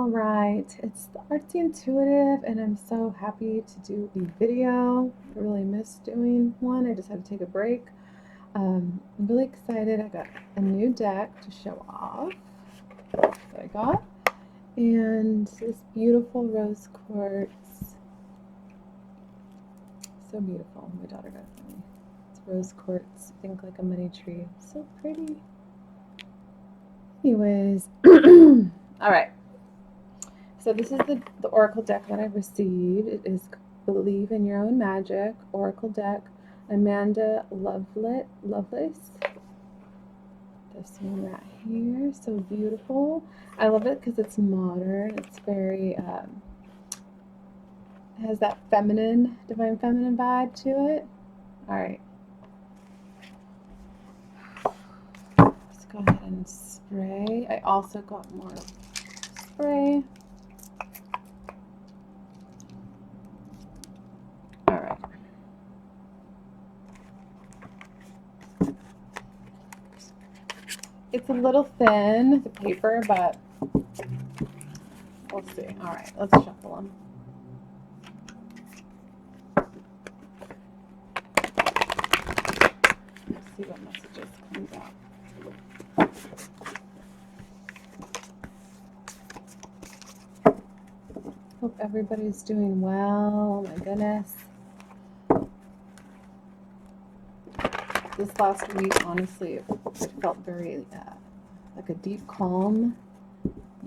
right, it's the Artsy Intuitive, and I'm so happy to do a video. I really missed doing one. I just had to take a break. I'm really excited. I got a new deck to show off that I got, and this beautiful rose quartz. So beautiful. My daughter got it for me. It's rose quartz. Think like a money tree. So pretty. Anyways, all right. So this is the Oracle deck that I received. It is Believe in Your Own Magic Oracle deck. Amanda Lovelace. This one right here. So beautiful. I love it because it's modern. It's very, it has that feminine, divine feminine vibe to it. All right. Let's go ahead and spray. I also got more spray. It's a little thin, the paper, but we'll see. All right, let's shuffle them. Let's see what messages comes out. Hope everybody's doing well. Oh my goodness. This last week, honestly, it felt very like a deep calm,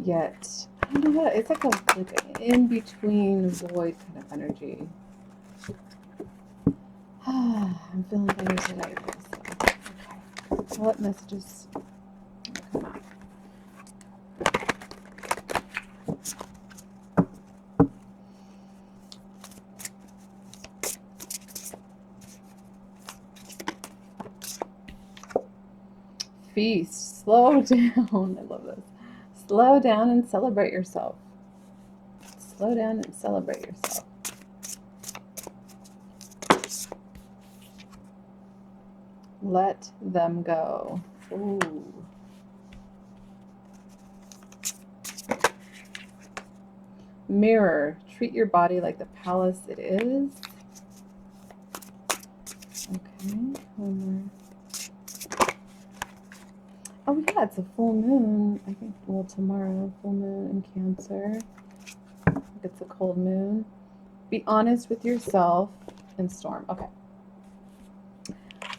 yet I don't know what, it's like an in-between void kind of energy. I'm feeling better today. So, okay. So what messages come out? Feast. Slow down. I love this. Slow down and celebrate yourself. Slow down and celebrate yourself. Let them go. Ooh. Mirror. Treat your body like the palace it is. Okay. One more. Oh yeah, it's a full moon. I think, well, tomorrow, full moon in Cancer. I think it's a cold moon. Be honest with yourself and storm. Okay.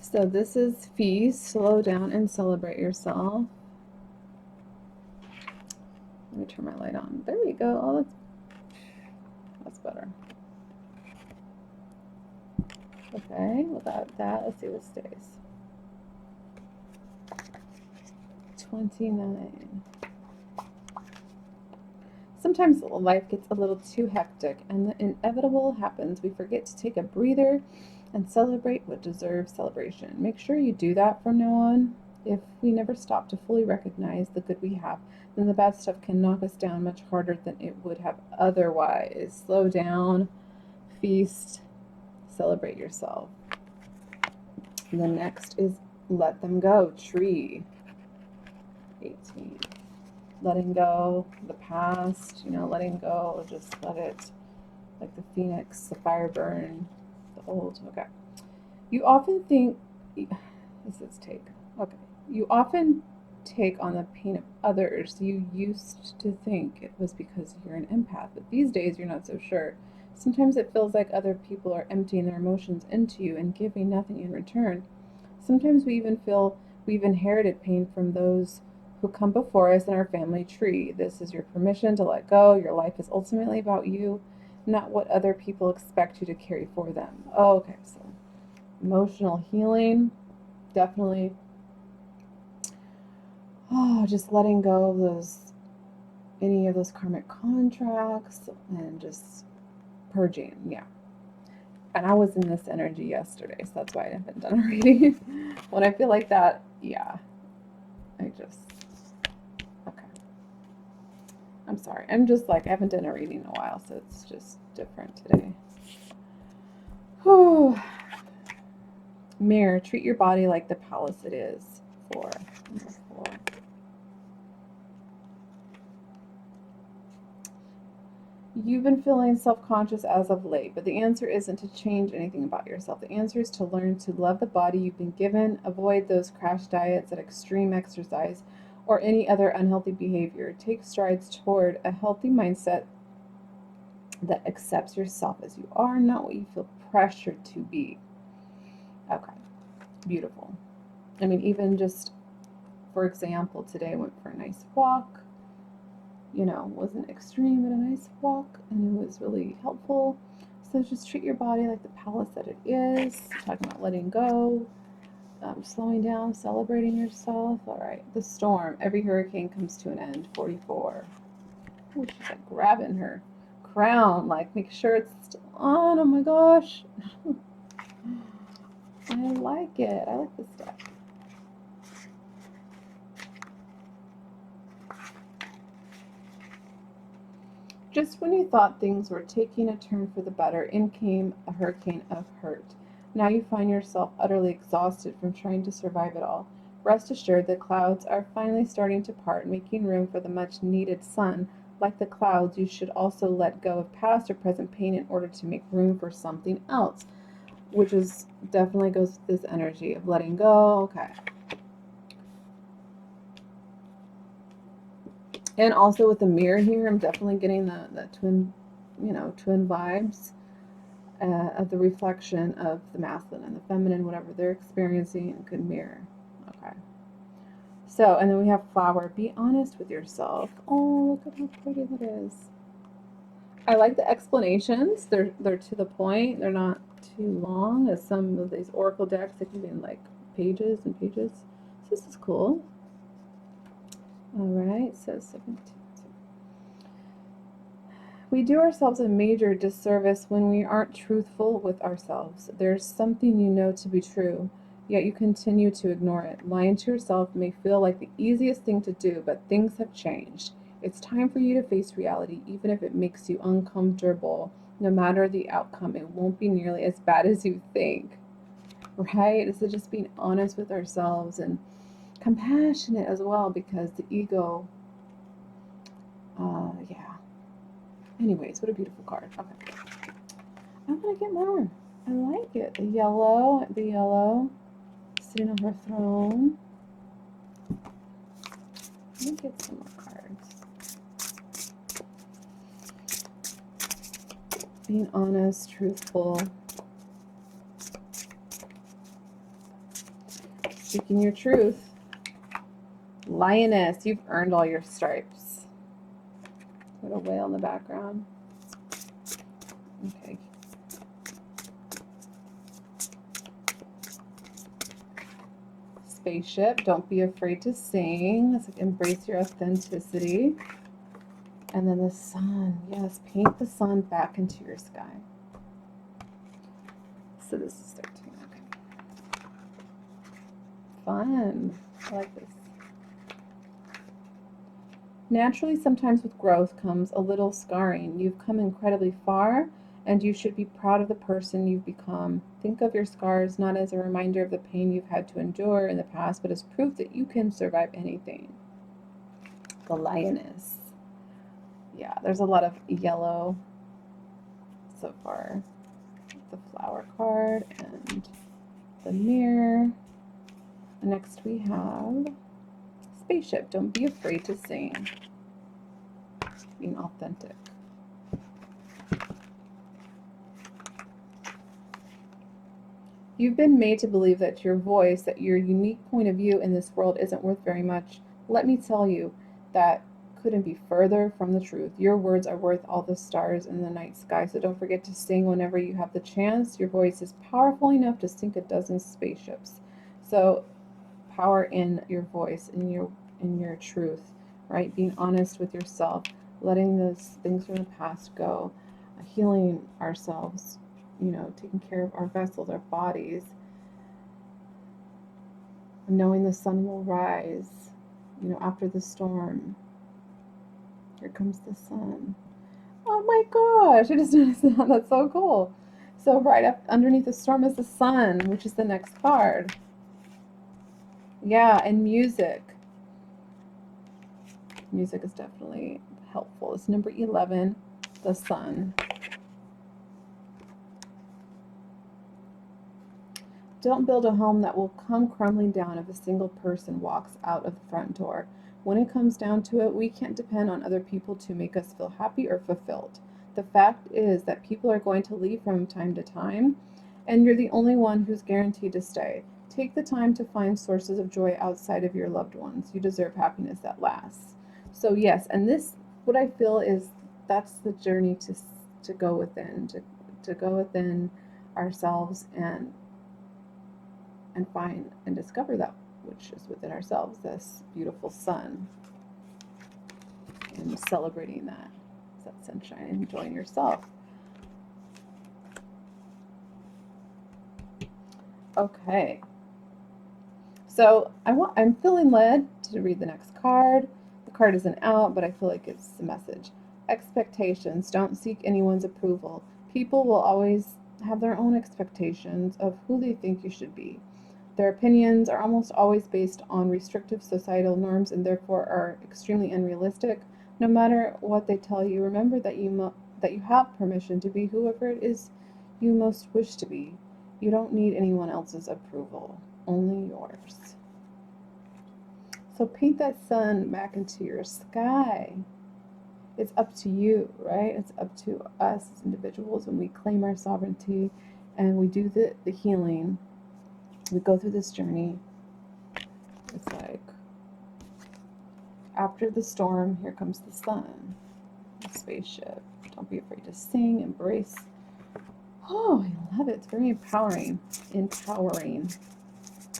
So this is feast. Slow down and celebrate yourself. Let me turn my light on. There we go. Oh, that's better. Okay, without that, let's see what stays. 29. Sometimes life gets a little too hectic, and the inevitable happens. We forget to take a breather and celebrate what deserves celebration. Make sure you do that from now on. If we never stop to fully recognize the good we have, then the bad stuff can knock us down much harder than it would have otherwise. Slow down, feast, celebrate yourself. And the next is let them go, tree. 18. Letting go the past, letting go, just let it, like the phoenix, the fire burn, the old. Okay. You often think, this is take. Okay. You often take on the pain of others. You used to think it was because you're an empath, but these days you're not so sure. Sometimes it feels like other people are emptying their emotions into you and giving nothing in return. Sometimes we even feel we've inherited pain from those who come before us in our family tree. This is your permission to let go. Your life is ultimately about you, not what other people expect you to carry for them. Oh, okay, so emotional healing, definitely. Oh, just letting go of any of those karmic contracts and just purging, yeah. And I was in this energy yesterday, so that's why I haven't done a reading. When I feel like that, yeah, okay. I'm sorry. I'm just like, I haven't done a reading in a while, so it's just different today. Whew. Mirror, treat your body like the palace it is. 4. You've been feeling self-conscious as of late, but the answer isn't to change anything about yourself. The answer is to learn to love the body you've been given, avoid those crash diets and extreme exercise or any other unhealthy behavior. Take strides toward a healthy mindset that accepts yourself as you are, not what you feel pressured to be. Okay, beautiful. I mean, even just, for example, today I went for a nice walk. You know, wasn't extreme, but a nice walk, and it was really helpful. So just treat your body like the palace that it is. Talking about letting go, slowing down, celebrating yourself. All right, the storm. Every hurricane comes to an end. 44. Oh, she's like grabbing her crown, like make sure it's still on. Oh my gosh. I like it. I like this stuff. Just when you thought things were taking a turn for the better, in came a hurricane of hurt. Now you find yourself utterly exhausted from trying to survive it all. Rest assured, the clouds are finally starting to part, making room for the much needed sun. Like the clouds, you should also let go of past or present pain in order to make room for something else, which is definitely goes with this energy of letting go. Okay. And also with the mirror here, I'm definitely getting the twin, twin vibes of the reflection of the masculine and the feminine, whatever they're experiencing, a good mirror. Okay. So, and then we have flower. Be honest with yourself. Oh, look at how pretty that is. I like the explanations. They're to the point. They're not too long, as some of these oracle decks that can be in like pages and pages. So this is cool. All right, so 17. We do ourselves a major disservice when we aren't truthful with ourselves. There's something you know to be true, yet you continue to ignore it. Lying to yourself may feel like the easiest thing to do, but things have changed. It's time for you to face reality, even if it makes you uncomfortable. No matter the outcome, it won't be nearly as bad as you think. Right? This is just being honest with ourselves and compassionate as well, because the ego, yeah. Anyways, what a beautiful card. Okay. I want to get more. I like it. The yellow, sitting on her throne. Let me get some more cards. Being honest, truthful. Speaking your truth. Lioness, you've earned all your stripes. Got a whale in the background. Okay. Spaceship, don't be afraid to sing. It's like embrace your authenticity. And then the sun, yes, paint the sun back into your sky. So this is 13, okay. Fun, I like this. Naturally, sometimes with growth comes a little scarring. You've come incredibly far, and you should be proud of the person you've become. Think of your scars not as a reminder of the pain you've had to endure in the past, but as proof that you can survive anything. The lioness. Yeah, there's a lot of yellow so far. The flower card and the mirror. Next we have spaceship. Don't be afraid to sing. Being authentic. You've been made to believe that your voice, that your unique point of view in this world isn't worth very much. Let me tell you, that couldn't be further from the truth. Your words are worth all the stars in the night sky, so don't forget to sing whenever you have the chance. Your voice is powerful enough to sink a dozen spaceships. So power in your voice, in your truth, right? Being honest with yourself, letting those things from the past go, healing ourselves, taking care of our vessels, our bodies, knowing the sun will rise, after the storm. Here comes the sun. Oh my gosh, I just noticed that. That's so cool. So right up underneath the storm is the sun, which is the next card. Yeah, and music. Music is definitely helpful. It's number 11. the Sun. Don't build a home that will come crumbling down if a single person walks out of the front door. When it comes down to it, we can't depend on other people to make us feel happy or fulfilled. The fact is that people are going to leave from time to time, and you're the only one who's guaranteed to stay. Take the time to find sources of joy outside of your loved ones. You deserve happiness that lasts. So yes, and this, what I feel is that's the journey to go within, to go within ourselves and find and discover that which is within ourselves, this beautiful sun, and celebrating that sunshine and enjoying yourself. Okay, so I'm feeling led to read the next card. The card isn't out, but I feel like it's the message. Expectations. Don't seek anyone's approval. People will always have their own expectations of who they think you should be. Their opinions are almost always based on restrictive societal norms and therefore are extremely unrealistic. No matter what they tell you, remember that you have permission to be whoever it is you most wish to be. You don't need anyone else's approval, only yours. So paint that sun back into your sky. It's up to you, right? It's up to us as individuals when we claim our sovereignty and we do the healing. We go through this journey. It's like after the storm, here comes the sun, the spaceship. Don't be afraid to sing, embrace. Oh, I love it. It's very empowering. Empowering.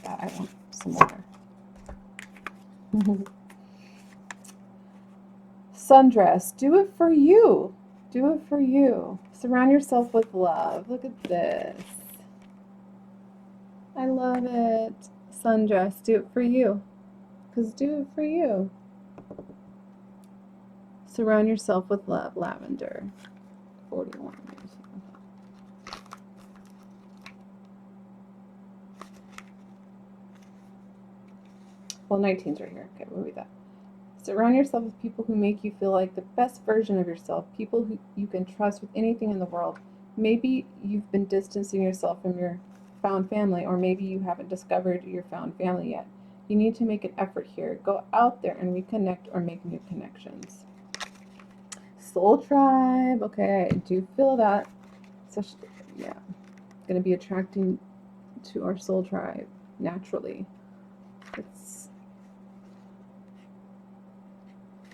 God, I want some more. Sundress. Do it for you. Do it for you. Surround yourself with love. Look at this. I love it. Sundress. Do it for you. Because do it for you. Surround yourself with love. Lavender. 41. Well, 19's right here. Okay, we'll read that. Surround yourself with people who make you feel like the best version of yourself, people who you can trust with anything in the world. Maybe you've been distancing yourself from your found family, or maybe you haven't discovered your found family yet. You need to make an effort here. Go out there and reconnect or make new connections. Soul tribe. Okay, I do feel that. So, yeah, going to be attracting to our soul tribe naturally. It's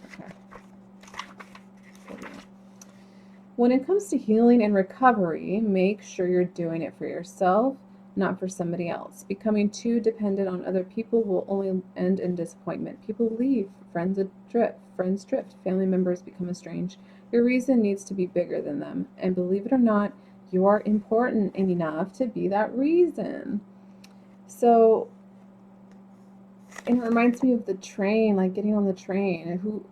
okay. When it comes to healing and recovery, make sure you're doing it for yourself, not for somebody else. Becoming too dependent on other people will only end in disappointment. People leave, friends drift, family members become estranged. Your reason needs to be bigger than them. And believe it or not, you are important enough to be that reason. So, and it reminds me of the train, like getting on the train, and who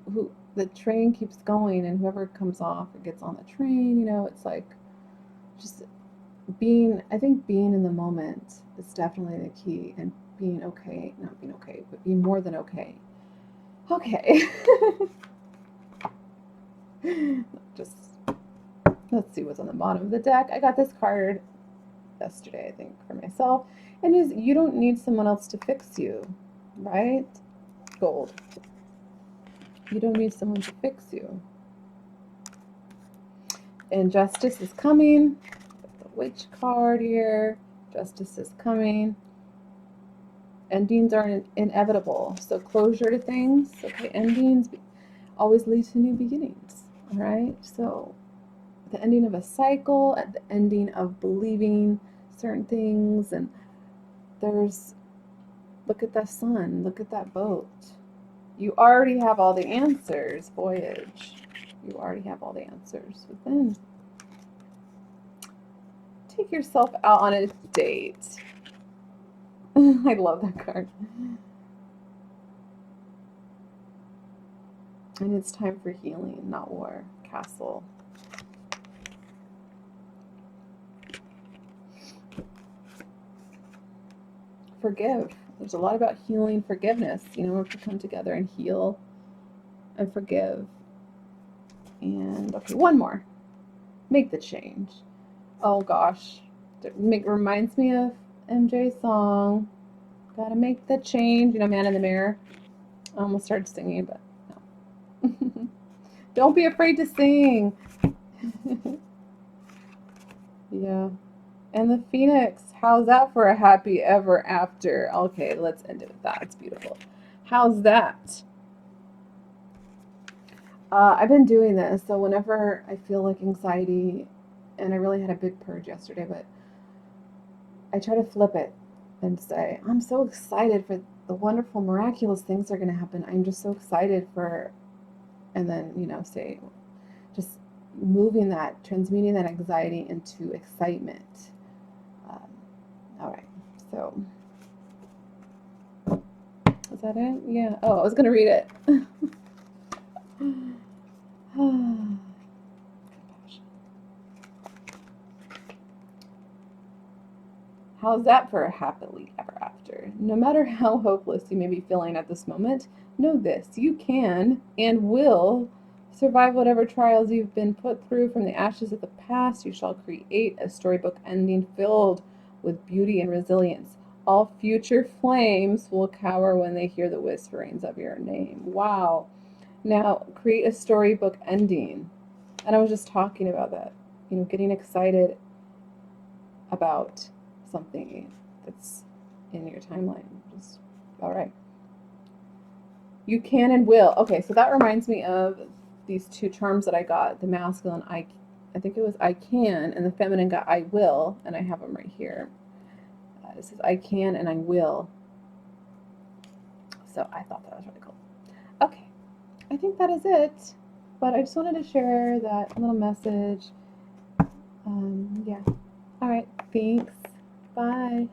the train keeps going, and whoever comes off or gets on the train, it's like just I think being in the moment is definitely the key, and being okay, not being okay, but being more than okay. Okay. Just, let's see what's on the bottom of the deck. I got this card yesterday, I think, for myself, and is you don't need someone else to fix you, right? Gold. You don't need someone to fix you. And justice is coming. The witch card here. Justice is coming. Endings are inevitable. So closure to things. Okay, endings always lead to new beginnings. All right. So the ending of a cycle, at the ending of believing certain things, and look at the sun. Look at that boat. You already have all the answers, Voyage. You already have all the answers within. Take yourself out on a date. I love that card. And it's time for healing, not war. Castle. Forgive. There's a lot about healing, forgiveness. We have to come together and heal and forgive. And okay, one more. Make the change. Oh gosh. Reminds me of MJ's song. Gotta make the change. You know, Man in the Mirror. I almost started singing, but no. Don't be afraid to sing. Yeah. And the Phoenix. How's that for a happy ever after? Okay, let's end it with that. It's beautiful. How's that? I've been doing this, so whenever I feel like anxiety, and I really had a big purge yesterday, but I try to flip it and say, I'm so excited for the wonderful, miraculous things that are going to happen. I'm just so excited for, and then, say, just moving that, transmuting that anxiety into excitement. All right, so is that it? Yeah. Oh, I was going to read it. How's that for a happily ever after? No matter how hopeless you may be feeling at this moment, know this: you can and will survive whatever trials you've been put through. From the ashes of the past, you shall create a storybook ending filled with beauty and resilience. All future flames will cower when they hear the whisperings of your name. Wow. Now, create a storybook ending. And I was just talking about that, getting excited about something that's in your timeline. Just all right. You can and will. Okay, so that reminds me of these two terms that I got. The masculine, I think it was I can, and the feminine got I will, and I have them right here. It says I can and I will. So I thought that was really cool. Okay, I think that is it. But I just wanted to share that little message. Yeah. All right. Thanks. Bye.